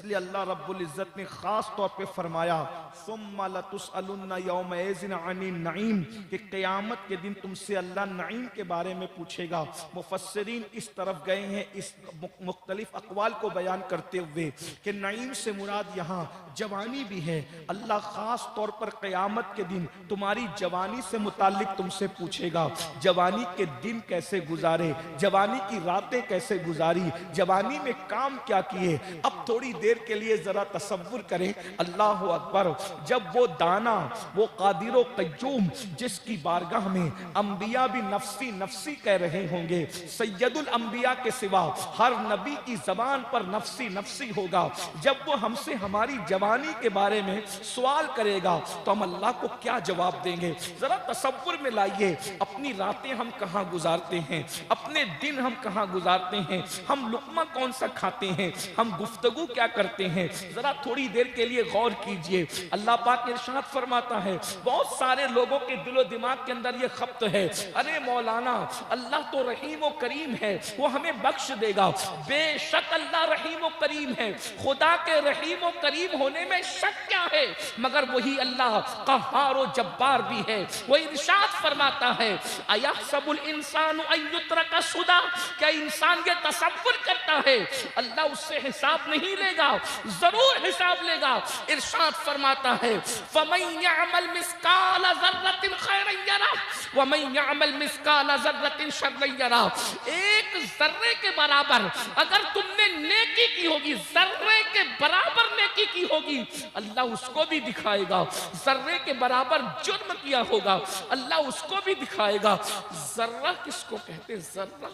इसलिए अल्लाह रब्बुल इज्जत ने खास तौर पे फरमाया सुम्मा लतुसअलुन्ना यौमइज़िन अनिन नईम, कि क़यामत के दिन तुमसे अल्लाह नईम के बारे में पूछेगा। मुफस्सिरीन इस तरफ गए हैं इस मुख्तलिफ अक़वाल को बयान करते हुए कि नईम से मुराद यहाँ जवानी भी है। अल्लाह खास तौर पर क़यामत के दिन तुम्हारी जवानी से मुताल्लिक तुमसे पूछेगा, जवानी के दिन कैसे गुजारे, जवानी की रातें कैसे गुजारी, जवानी में काम क्या किए। अब थोड़ी देर के लिए जरा तसव्वुर करें, अल्लाह अकबर, जब वो दाना, वो कादिर क़य्यूम जिसकी बारगाह में अंबिया भी नफ्सी नफ्सी कह रहे होंगे, सैयदुल अंबिया के सिवा हर नबी की जबान पर नफ्सी नफ्सी होगा, जब वो हमसे हमारी जवानी के बारे में सवाल करेगा तो हम अल्लाह को क्या जवाब देंगे। जरा तसव्वुर में लाइए, अपनी रातें हम कहाँ गुजारते हैं, अपने दिन हम कहाँ गुजारते हैं, हम लुक़मा कौन सा खाते हैं, हम गुफ्तगू क्या करते हैं। जरा थोड़ी देर के लिए गौर कीजिए। अल्लाह पाक इरशाद फरमाता है, बहुत सारे लोगों के दिलो दिमाग के अंदर ये खप्त है, अरे मौलाना अल्लाह तो रहीम व करीम है, वो हमें बख्श देगा। बेशक अल्लाह रहीम व करीम है, खुदा के रहीम व करीम होने में शक क्या है, मगर वही अल्लाह क़हार व जब्बार भी है। वो इरशाद फरमाता है, अयहसबुल इंसानु अन युत्रका सुदा, क्या इंसान ये तसव्वुर करता है अल्लाह उससे हिसाब नहीं लेगा? जरूर हिसाब लेगा। इरशाद फरमाता है, फमन यअमल मिस्काल ज़र्रतिन खैरन यरा व मन यअमल मिस्काल ज़र्रतिन शर्रन यरा। एक जर्रे के बराबर अगर तुमने नेकी की होगी, जर्रे के बराबर नेकी की होगी, अल्लाह उसको भी दिखाएगा। जर्रे के बराबर जुर्म किया होगा, अल्लाह उसको भी दिखाएगा। जर्रा किसको कहते? जर्रा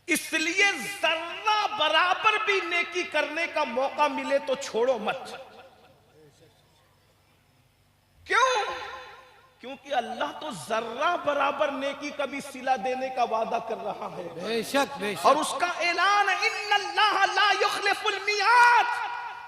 इसलिए जर्रा बराबर भी नेकी करने का मौका मिले तो छोड़ो मत। क्यों? क्योंकि अल्लाह तो जर्रा बराबर नेकी का भी सिला देने का वादा कर रहा है। बेशक बेशक। और उसका ऐलान है, इन्नल्लाह ला युखलिफुल मियाद,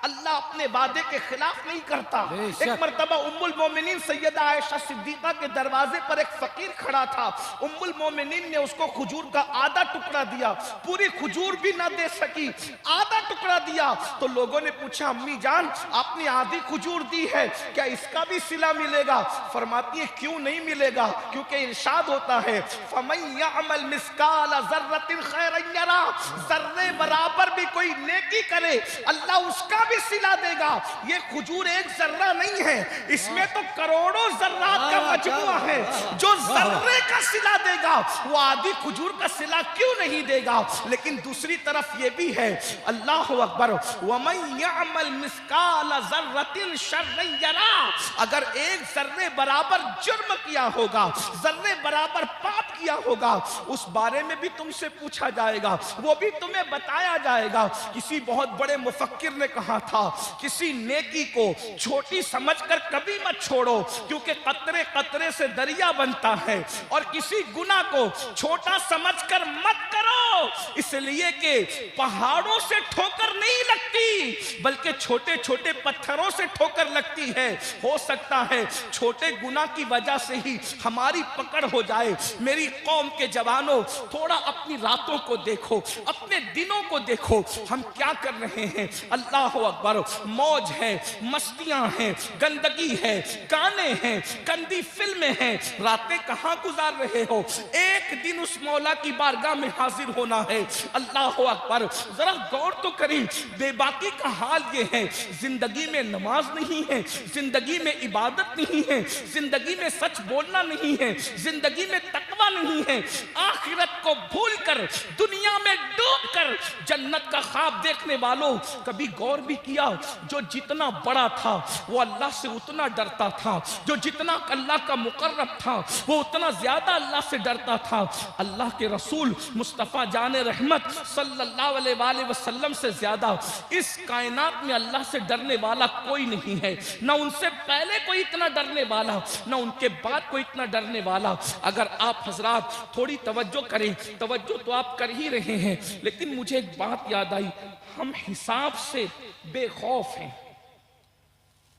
अल्लाह अपने वादे के खिलाफ नहीं करता। एक मरतबा उम्मुल मोमिनीन सैयदा आयशा सिद्दीका के दरवाजे पर एक फकीर खड़ा था। उम्मुल मोमिनीन ने उसको खजूर का आधा टुकड़ा दिया, पूरी खजूर भी ना दे सकी, आधा टुकड़ा दिया। तो लोगों ने पूछा, अम्मी जान आपने आधी खजूर दी है, क्या इसका भी सिला मिलेगा? फरमाती है, क्यों नहीं मिलेगा, क्योंकि इरशाद होता है, फमन यअमल मिस्काल ज़र्रतिन खैरन यरा, जर्रे बराबर भी कोई नेकी करे अल्लाह उसका भी सिला देगा। ये खजूर एक जर्रा नहीं है, इसमें तो करोड़ों जर्रात का मजमुआ है। जो जर्रे का सिला देगा वो आधी खजूर का सिला क्यों नहीं देगा? लेकिन दूसरी तरफ ये भी है, अल्लाह अकबर, वमन यअमल मिस्काल ज़र्रतिन शर्रन यरा, अगर एक जर्रे बराबर जुर्म किया होगा, जर्रे बराबर पाप किया होगा, उस बारे में भी तुमसे पूछा जाएगा, वो भी तुम्हें बताया जाएगा। किसी बहुत बड़े मुफक्किर ने कहा था, किसी नेकी को छोटी समझकर कभी मत छोड़ो, क्योंकि कतरे कतरे से दरिया बनता है, और किसी गुनाह को छोटा समझकर मत करो, इसलिए कि पहाड़ों से ठोकर नहीं लगती बल्कि छोटे छोटे पत्थरों से ठोकर लगती है। हो सकता है छोटे गुनाह की वजह से ही हमारी पकड़ हो जाए। मेरी कौम के जवानों, थोड़ा अपनी रातों को देखो, अपने दिनों को देखो, हम क्या कर रहे हैं। अल्लाह अकबर, मौज है, मस्तियां हैं, गंदगी है, गाने हैं, गंदी फिल्में हैं, रातें कहां गुजार रहे हो? एक दिन उस मौला की बारगाह में हाजिर होना है। अल्लाह अकबर, जरा गौर तो करें, बेबाकी का हाल ये है, जिंदगी में नमाज नहीं है, जिंदगी में इबादत नहीं है, जिंदगी में सच बोलना नहीं है, जिंदगी में तकवा नहीं है। आखिरत को भूलकर दुनिया में डूबकर जन्नत का ख्वाब देखने वालों, कभी गौर भी किया, जो जितना बड़ा था वो अल्लाह से उतना डरता था, जो जितना अल्लाह का मुकर्रब था वो उतना ज्यादा अल्लाह से डरता था। अल्लाह के रसूल मुस्तफ़ा जाने रहमत सल्लल्लाहु अलैहि वसल्लम से ज्यादा इस कायनात में अल्लाह से डरने वाला कोई नहीं है। ना उनसे पहले कोई इतना डरने वाला, ना उनके बाद कोई इतना डरने वाला। अगर आप हजरात थोड़ी तवज्जो करें, तवज्जो तो आप कर ही रहे हैं, लेकिन मुझे एक बात याद आई, हम हिसाब से बेखौफ हैं,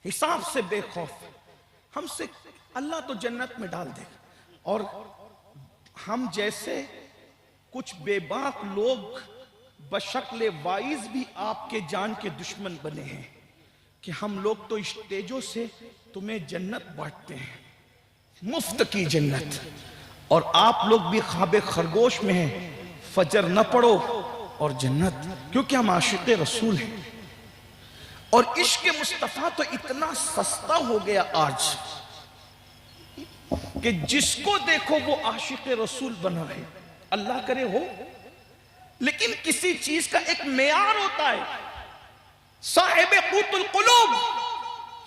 हिसाब से बेखौफ। हमसे अल्लाह तो जन्नत में डाल दे, और हम जैसे कुछ बेबाक लोग बशक्ल वाइज भी आपके जान के दुश्मन बने हैं कि हम लोग तो स्टेजों से तुम्हें जन्नत बांटते हैं, मुफ्त की जन्नत, और आप लोग भी ख्वाब खरगोश में हैं, फजर न पढ़ो और जन्नत, क्योंकि हम आशिक रसूल हैं। और इश्क मुस्तफा तो इतना सस्ता हो गया आज कि जिसको देखो वो आशिक रसूल बना है। अल्लाह करे हो, लेकिन किसी चीज का एक मेयार होता है। साहिब क़ूतुल क़ुलूब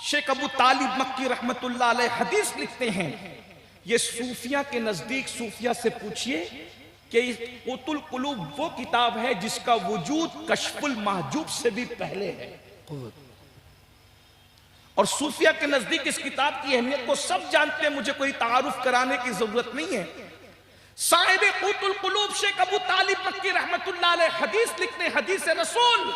शेख अबू तालिब मक्की रहमतुल्लाह अलैह हदीस लिखते हैं, ये सूफिया के नजदीक, सूफिया से पूछिए कि क़ूतुल क़ुलूब वो किताब है जिसका वजूद कश्फुल महजूब से भी पहले है। और सूफिया के नजदीक इस किताब की अहमियत को सब जानते हैं, मुझे कोई तारुफ कराने की जरूरत नहीं है। साहिब क़ूतुल क़ुलूब शेख अबू तालिब मक्की रहमतुल्लाह अलैह हदीस लिखते, हदीस रसूल,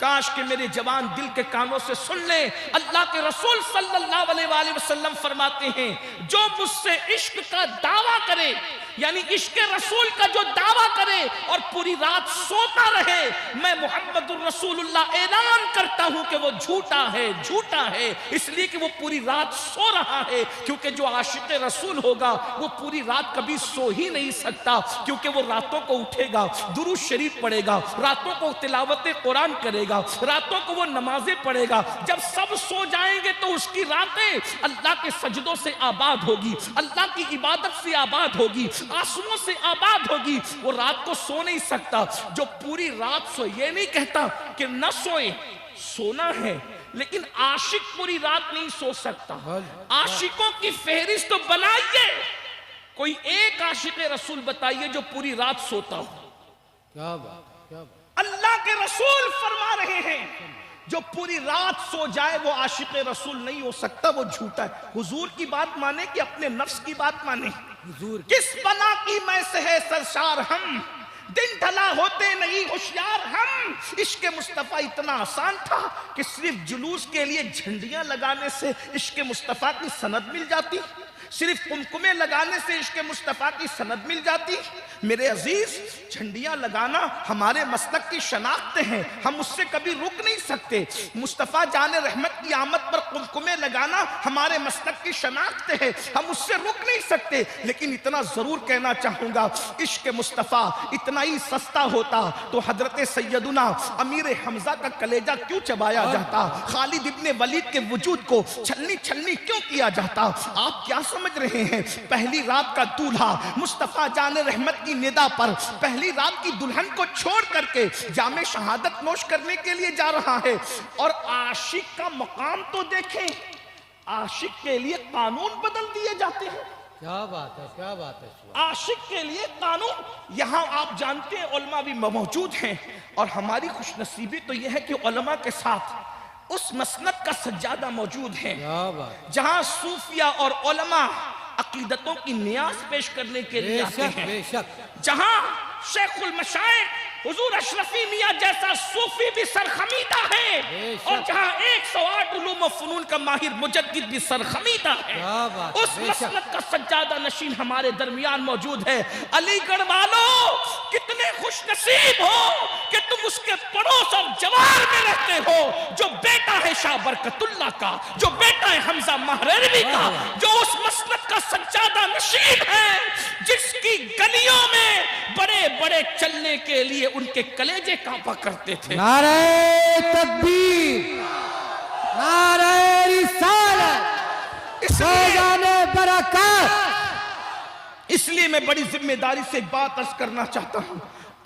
काश के मेरे जवान दिल के कानों से सुन ले। अल्लाह के रसूल सल्लल्लाहु अलैहि वसल्लम फरमाते हैं, जो मुझसे इश्क का दावा करे, यानी इश्क रसूल का जो दावा करे और पूरी रात सोता रहे, मैं मुहम्मदुर रसूलुल्लाह ऐलान करता हूं कि वो झूठा है, झूठा है। इसलिए कि वो पूरी रात सो रहा है, क्योंकि जो आशिक रसूल होगा वो पूरी रात कभी सो ही नहीं सकता, क्योंकि वो रातों को उठेगा, दुरूद शरीफ पढ़ेगा, रातों को तिलावत कुरान करेगा, रातों को वो नमाजें पढ़ेगा। जब सब सो जाएंगे तो उसकी रातें अल्लाह के सजदों से आबाद होगी, अल्लाह की इबादत से आबाद होगी, आंसुओं से आबाद होगी। वो रात को सो नहीं सकता। जो पूरी रात सो, ये नहीं कहता कि न सोए, सोना है, लेकिन आशिक पूरी रात नहीं सो सकता। आशिकों की फहरिस्त तो बनाइए, कोई एक आशिक रसूल बताइए जो पूरी रात सोता हो। क्या बात, क्या बात। अल्लाह के रसूल फरमा रहे हैं, जो पूरी रात सो जाए वो आशिक रसूल नहीं हो सकता, वो झूठा है। हुजूर की बात माने कि अपने नफ्स की बात माने? हुजूर किस बला की मैं से है सरशार हम, दिन ढला होते नहीं होशियार हम। इश्क मुस्तफा इतना आसान था कि सिर्फ जुलूस के लिए झंडियां लगाने से इश्क मुस्तफा की सनद मिल जाती, सिर्फ कुमकुमे लगाने से इश्क मुस्तफा की सनद मिल जाती। मेरे अजीज, झंडियां लगाना हमारे मसलक की शनाख्त है, हम उससे कभी रुक नहीं सकते। मुस्तफा जाने रहमत की आमद पर कुमकुमे लगाना हमारे मसलक की शनाख्त है, हम उससे रुक नहीं सकते। लेकिन इतना जरूर कहना चाहूंगा, इश्क मुस्तफा इतना ही सस्ता होता तो हजरत सैयदुना अमीर हमजा का कलेजा क्यों चबाया जाता, खालिद इब्ने वलीद के वजूद को छलनी छलनी क्यों किया जाता। आप क्या समझ रहे हैं? पहली रात का दूल्हा मुस्तफा जाने रहमत की निदा पर पहली रात की दुल्हन को छोड़ करके जामे शहादत नोश करने के लिए जा रहा है। और आशिक का मकाम तो देखें, आशिक के लिए कानून बदल दिए जाते हैं। क्या बात है, क्या बात है। आशिक के लिए कानून, यहाँ आप जानते हैं उलमा भी मौजूद हैं, और हमारी खुशनसीबी तो यह है कि उलमा के साथ उस मसनद का सज्जादा मौजूद है जहां सूफिया और उलमा अकीदतों की नियाज पेश करने के लिए आते हैं, जहां शेखुल मशाइख हुजूर अशरफी मियां जैसा सूफी भी सरखमीदा है, और जहां 108 उलूम व फनून का माहिर मुजद्दिद भी सरखमीदा है। उस मसलक का सज्जादा नशीन हमारे दरमियान मौजूद है। अलीगढ़ वालों, कितने खुशनसीब हो कि तुम उसके पड़ोस और जवार में रहते हो, जो बेटा है शाह बरकतुल्लाह का, जो बेटा है हमजा महरवी का, जो उस मसलक का सज्जादा नशीन है, जिसकी गलियों में बड़े बड़े चलने के लिए उनके कलेजे कांपा करते थे। नारे तकबीर, नारे रिसालत, फैज़ाने बरकत। इसलिए मैं बड़ी जिम्मेदारी से बात अर्ज करना चाहता हूं,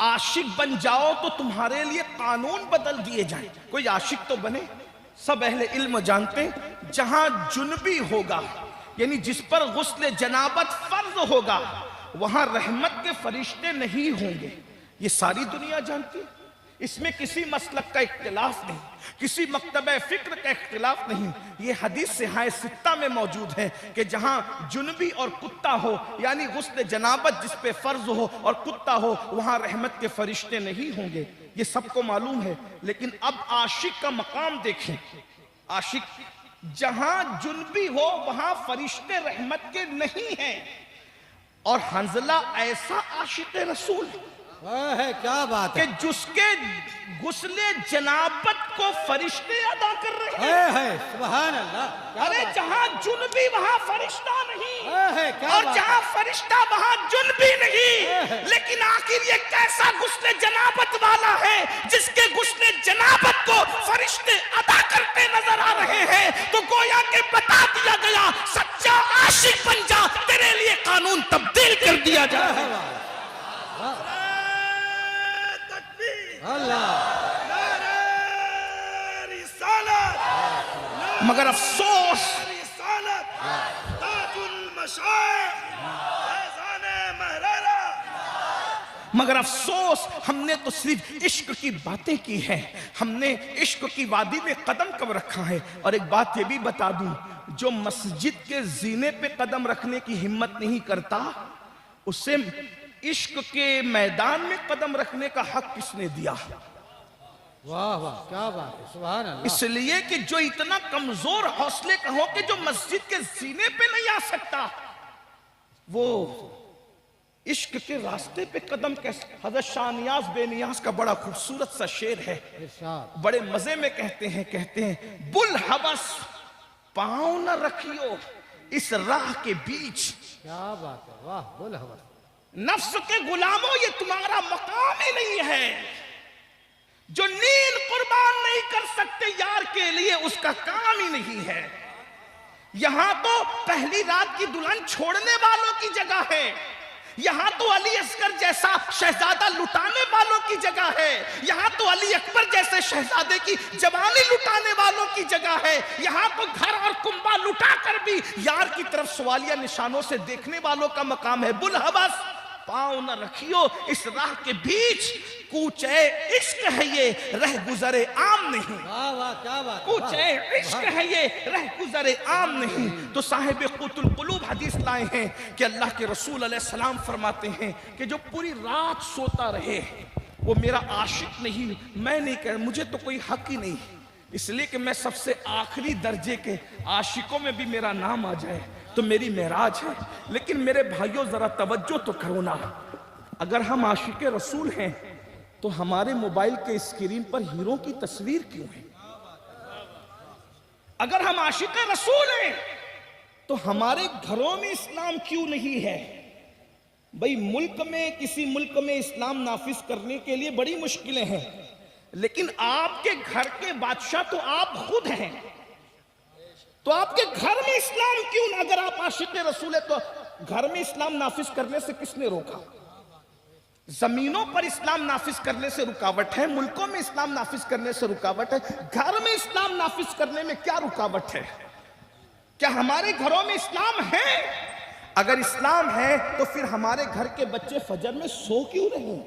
आशिक बन जाओ तो तुम्हारे लिए कानून बदल दिए जाए। कोई आशिक तो बने, सब अहले इल्म जानते, जहां जुनबी होगा, यानी जिस पर गुस्ल जनाबत फर्ज होगा, वहां रहमत के फरिश्ते नहीं होंगे। ये सारी दुनिया जानती है, इसमें किसी मसलक का इख्तिलाफ नहीं, किसी मकतबे फिक्र का इख्तिलाफ नहीं। ये हदीस सिहाए सित्ता में मौजूद है कि जहां जुनबी और कुत्ता हो, यानी गुस्ल जनाबत जिस पे फर्ज हो और कुत्ता हो, वहां रहमत के फरिश्ते नहीं होंगे। ये सबको मालूम है। लेकिन अब आशिक का मकाम देखें, आशिक जहां जुनबी हो वहां फरिश्ते रहमत के नहीं हैं। और हंजला ऐसा आशिक रसूल है, क्या बात है, कि जिसके गुस्ले जनाबत को फरिश्ते अदा कर रहे हैं। है सुभान अल्लाह, क्या अरे बात जहां जुनबी वहां फरिश्ता नहीं, है, क्या और बात जहां फरिश्ता वहां जुनबी नहीं। है। लेकिन आखिर ये कैसा गुस्ले जनाबत वाला है जिसके गुस्ले जनाबत को फरिश्ते अदा करते नजर आ रहे हैं। तो गोया के बता दिया गया, सच्चा आशिक बन जा, तेरे लिए कानून तब्दील कर दिया जाए। अल्लाह, मगर अफसोस, मगर अफसोस, हमने तो सिर्फ इश्क की बातें की हैं, हमने इश्क की वादी में कदम कब रखा है। और एक बात ये भी बता दूं, जो मस्जिद के जीने पे कदम रखने की हिम्मत नहीं करता, उसे इश्क के मैदान में कदम रखने का हक किसने दिया? वाह वाह, क्या बात है, सुभान अल्लाह। इसलिए कि जो इतना कमजोर हौसले का हो कि जो मस्जिद के सीने पे नहीं आ सकता, वो इश्क के रास्ते पे कदम कैसे? हज़रत शाह नियाज़ बेनियाज का बड़ा खूबसूरत सा शेर है, इरशाद, बड़े मजे में कहते हैं बुल हवस पाँव न रखियो इस राह के बीच। क्या बात है, वाह, बुल हवस, नफ्स के गुलामों, ये तुम्हारा मकाम ही नहीं है। जो नींद कुर्बान नहीं कर सकते यार के लिए, उसका काम ही नहीं है। यहां तो पहली रात की दुल्हन छोड़ने वालों की जगह है, यहां तो अली असगर जैसा शहजादा लुटाने वालों की जगह है, यहां तो अली अकबर जैसे शहजादे की जवानी लुटाने वालों की जगह है, यहां तो घर और कुंबा लुटा कर भी यार की तरफ सवालिया निशानों से देखने वालों का मकाम है। बुल हवस पाँव न रखियो इस राह के बीच, कूचे इश्क है ये रह गुजरे आम नहीं। वाह वाह, क्या बात है, कूचे इश्क है ये रह गुजरे आम नहीं। तो साहिब क़ुतुल क़ुलूब हदीस लाए हैं कि अल्लाह के रसूल अलैहिस्सलाम फरमाते हैं कि जो पूरी रात सोता रहे वो मेरा आशिक नहीं, मैं नहीं कह, मुझे तो कोई हक ही नहीं, इसलिए कि मैं सबसे आखिरी दर्जे के आशिकों में भी मेरा नाम आ जाए तो मेरी मेराज है। लेकिन मेरे भाइयों जरा तवज्जो तो करो ना, अगर हम आशिक रसूल हैं तो हमारे मोबाइल के स्क्रीन पर हीरो की तस्वीर क्यों है? अगर हम आशिक रसूल हैं तो हमारे घरों में इस्लाम क्यों नहीं है? भाई मुल्क में, किसी मुल्क में इस्लाम नाफिज करने के लिए बड़ी मुश्किलें हैं, लेकिन आपके घर के बादशाह तो आप खुद हैं, तो आपके घर में इस्लाम क्यों ना? अगर आप आशिक रसूल है तो घर में इस्लाम नाफिज करने से किसने रोका? जमीनों पर इस्लाम नाफिज करने से रुकावट है, मुल्कों में इस्लाम नाफिज करने से रुकावट है, घर में इस्लाम नाफिज करने में क्या रुकावट है? क्या हमारे घरों में इस्लाम है? अगर इस्लाम है तो फिर हमारे घर के बच्चे फजर में सो क्यों रहे?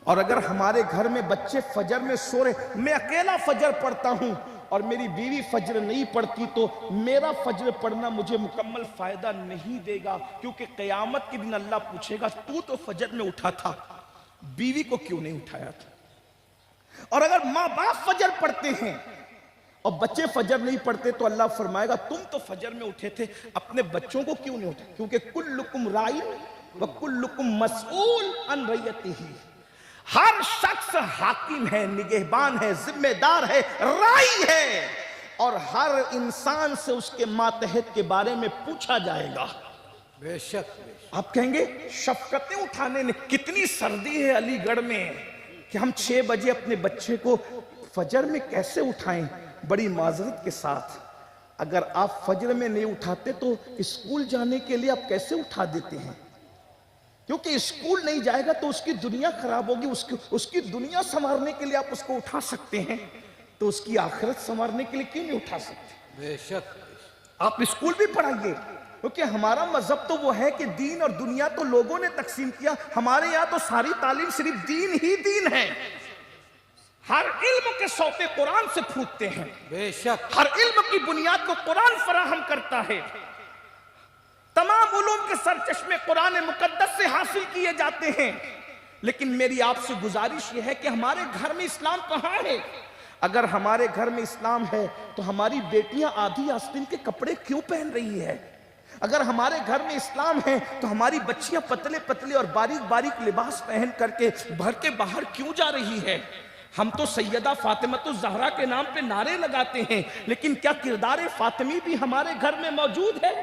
और अगर हमारे घर में बच्चे फजर में सो रहे, मैं अकेला फजर पढ़ता हूं और मेरी बीवी फजर नहीं पढ़ती, तो मेरा फजर पढ़ना मुझे मुकम्मल फायदा नहीं देगा, क्योंकि क़यामत के दिन अल्लाह पूछेगा तू तो फजर में उठा था, बीवी को क्यों नहीं उठाया था? और अगर माँ बाप फजर पढ़ते हैं और बच्चे फजर नहीं पढ़ते तो अल्लाह फरमाएगा तुम तो फजर में उठे थे, अपने बच्चों को क्यों नहीं उठाए? क्योंकि कुल्लुकुम राइन व कुल्लुकुम मसऊल अन रइयतिही, हर शख्स हाकिम है, निगहबान है, जिम्मेदार है, राई है, और हर इंसान से उसके मातहत के बारे में पूछा जाएगा। बेशक, आप कहेंगे शफकतें उठाने ने, कितनी सर्दी है अलीगढ़ में कि हम 6 बजे अपने बच्चे को फजर में कैसे उठाएं? बड़ी माजरत के साथ, अगर आप फजर में नहीं उठाते तो स्कूल जाने के लिए आप कैसे उठा देते हैं? क्योंकि स्कूल नहीं जाएगा तो उसकी दुनिया खराब होगी, उसकी दुनिया संवारने के लिए आप उसको उठा सकते हैं, तो उसकी आखिरत संवारने के लिए क्यों नहीं उठा सकते? बेशक, आप स्कूल भी पढ़ाइए, क्योंकि हमारा मजहब तो वो है कि दीन और दुनिया तो लोगों ने तकसीम किया, हमारे यहाँ तो सारी तालीम सिर्फ दीन ही दीन है। हर इल्म के सौते कुरान से फूटते हैं, बेशक, हर इल्म की बुनियाद को कुरान फराहम करता है, तमाम उलूम के सरचश्मे कुरान मुकद्दस से हासिल किए जाते हैं। लेकिन मेरी आपसे गुजारिश यह है कि हमारे घर में इस्लाम कहाँ है? अगर हमारे घर में इस्लाम है तो हमारी बेटियां आधी आस्तीन के कपड़े क्यों पहन रही है? अगर हमारे घर में इस्लाम है तो हमारी बच्चियां पतले पतले और बारीक बारीक लिबास पहन करके घर के बाहर क्यों जा रही है? हम तो सैयदा फातिमतुज़ ज़हरा के नाम पे नारे लगाते हैं, लेकिन क्या किरदार फातिमी भी हमारे घर में मौजूद है?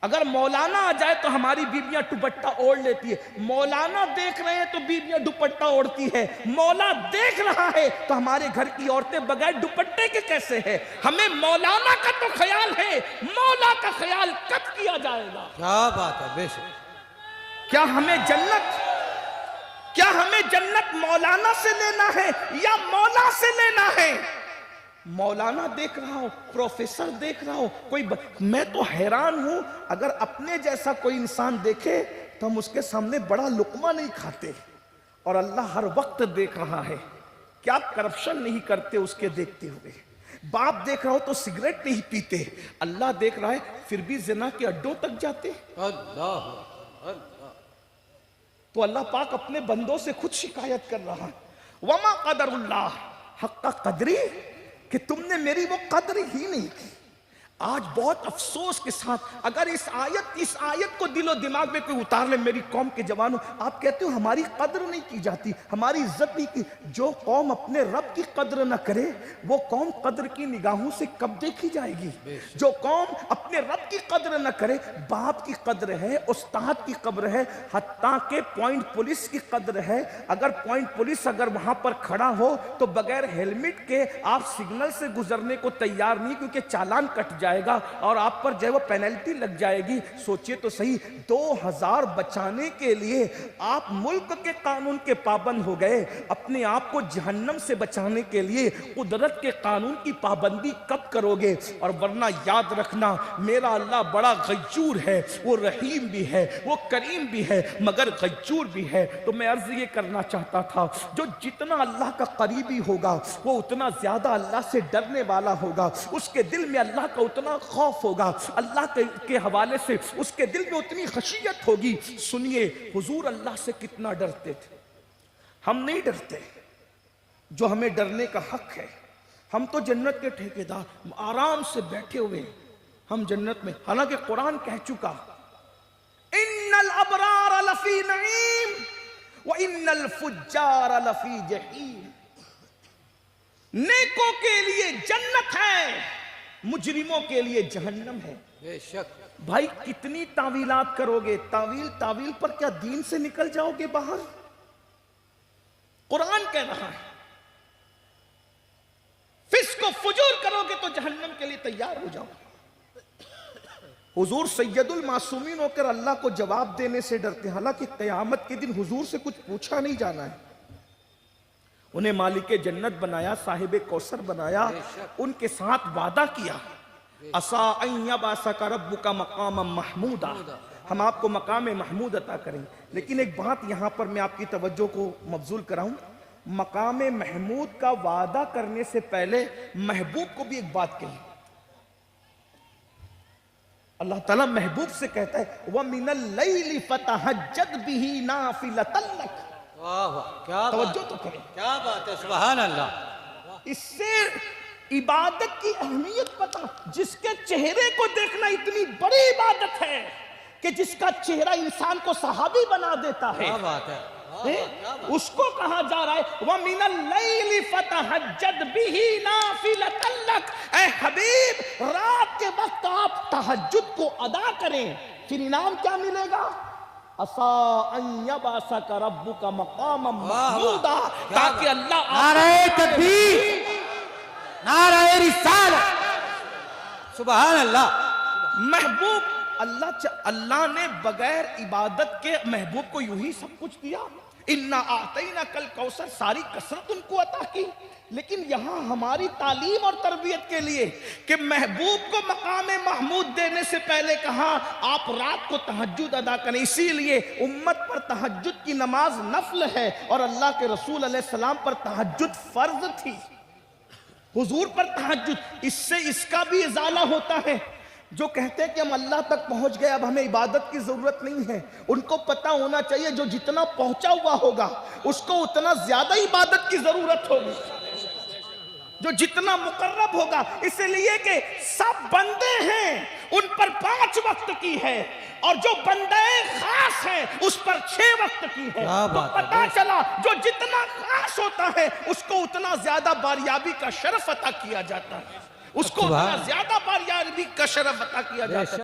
अगर मौलाना आ जाए तो हमारी बीबियां दुपट्टा ओढ़ लेती है, मौलाना देख रहे हैं तो बीबियां दुपट्टा ओढ़ती है, मौला देख रहा है तो हमारे घर की औरतें बगैर दुपट्टे के कैसे है? हमें मौलाना का तो ख्याल है, मौला का ख्याल कब किया जाएगा? क्या बात है, बेशक। क्या हमें जन्नत मौलाना से लेना है या मौला से लेना है? मौलाना देख रहा हो, प्रोफेसर देख रहा हो, मैं तो हैरान हूं, अगर अपने जैसा कोई इंसान देखे तो हम उसके सामने बड़ा लुकमा नहीं खाते, और अल्लाह हर वक्त देख रहा है। क्या करप्शन नहीं करते उसके देखते हुए? बाप देख रहा हो तो सिगरेट नहीं पीते, अल्लाह देख रहा है फिर भी जिना के अड्डों तक जाते। तो अल्लाह पाक अपने बंदों से खुद शिकायत कर रहा है, वमा कदरुल्लाह हक्का कदरी, कि तुमने मेरी वो कदर ही नहीं की। आज बहुत अफसोस के साथ अगर इस आयत को दिलो दिमाग में कोई उतार ले, मेरी कौम के जवानों, आप कहते हो हमारी कदर नहीं की जाती, हमारी इज्जत नहीं की। जो कौम अपने रब की कदर न करे वो कौम कदर की निगाहों से कब देखी जाएगी? जो कौम अपने रब की कदर न करे, बाप की कदर है, उस्ताद की कब्र है, हत्ता के पॉइंट पुलिस की कदर है। अगर पॉइंट पुलिस अगर वहां पर खड़ा हो तो बगैर हेलमेट के आप सिग्नल से गुजरने को तैयार नहीं, क्योंकि चालान कट जाए और आप पर जो है वो पेनल्टी लग जाएगी। सोचिए तो सही, 2000 बचाने के लिए आप मुल्क के कानून के पाबंद हो गए, अपने आप को जहन्नम से बचाने के लिए कुदरत के कानून की पाबंदी कब करोगे? और वरना याद रखना, मेरा अल्लाह बड़ा गज्जूर है, वो रहीम भी है, वो करीम भी है, मगर गज्जूर भी है। तो मैं अर्ज ये करना चाहता था, जो जितना अल्लाह का करीबी होगा वो उतना ज्यादा अल्लाह से डरने वाला होगा, उसके दिल में अल्लाह का उतना खौफ होगा, अल्लाह के हवाले से उसके दिल में उतनी खशियत होगी। सुनिए हुजूर अल्लाह से कितना डरते थे। हम नहीं डरते, जो हमें डरने का हक है। हम तो जन्नत के ठेकेदार, आराम से बैठे हुए हम जन्नत में। हालांकि कुरान कह चुका, इन्नल अबरार लफी नईम व इन्नल फुज्जार लफी जहीम। नेकों के लिए जन्नत है, मुजरिमों के लिए जहन्नम है। बेशक। भाई कितनी तावीलात करोगे? तावील पर क्या दीन से निकल जाओगे बाहर? कुरान कह रहा है फिस्क व फुजूर करोगे तो जहन्नम के लिए तैयार हो जाओ। हुजूर सैयदुल मासूमीन होकर अल्लाह को जवाब देने से डरते। हालांकि क़यामत के दिन हुजूर से कुछ पूछा नहीं जाना है। उन्हें मालिक जन्नत बनाया, साहिब कौसर बनाया, उनके साथ वादा किया, असा अय्यबासा का रब्बु का मकाम महमूदा, हम आपको मकाम महमूद अता करें। लेकिन एक बात यहां पर मैं आपकी तवज्जो को मबजूल कराऊं, मकाम महमूद का वादा करने से पहले महबूब को भी एक बात कही। अल्लाह ताला महबूब से कहता है, व मिनल लैली फतहज्जद बिही नाफिलतन लक। वाह वाह, क्या तवज्जो तो करें, क्या बात है, सुभान अल्लाह। इससे इबादत की अहमियत पता। जिसके चेहरे को देखना इतनी बड़ी इबादत है कि जिसका चेहरा इंसान को सहाबी बना देता है। क्या बात है, उसको कहा जा रहा है, व मिनल लैली फतहज्जद बिही नाफिलतन लक। ऐ हबीब, रात के वक्त आप तहज्जुद को अदा करें, फिर इनाम क्या मिलेगा? असा अय्यबासा का रब्बु का मकाम महमूदा, ताकि अल्लाह नारे तकबीर, नारे रिसालत, सुभान अल्लाह। महबूब अल्लाह ने बगैर इबादत के महबूब को यूं ही सब कुछ दिया। इन्ना आतैना कल कौसर, सारी कसरत उनको अता की। लेकिन यहां हमारी तालीम और तरबियत के लिए कि महबूब को मकाम महमूद देने से पहले कहा आप रात को तहज्जुद अदा करें। इसीलिए उम्मत पर तहज्जुद की नमाज नफल है और अल्लाह के रसूल अलैहि सलाम पर तहज्जुद फर्ज थी, हुजूर पर तहज्जुद। इससे इसका भी इजाला होता है। जो कहते हैं कि हम अल्लाह तक पहुंच गए, अब हमें इबादत की जरूरत नहीं है, उनको पता होना चाहिए जो जितना पहुंचा हुआ होगा उसको उतना ज्यादा इबादत की जरूरत होगी। जो जितना मुकर्रब होगा, इसलिए कि सब बंदे हैं उन पर 5 वक्त की है, और जो बंदे खास हैं उस पर 6 वक्त की है। तो पता चला जो जितना खास होता है उसको उतना ज्यादा बारियाबी का शरफ अता किया जाता है, उसको उतना ज्यादा बारियाबी का शरफ अता किया जाता है।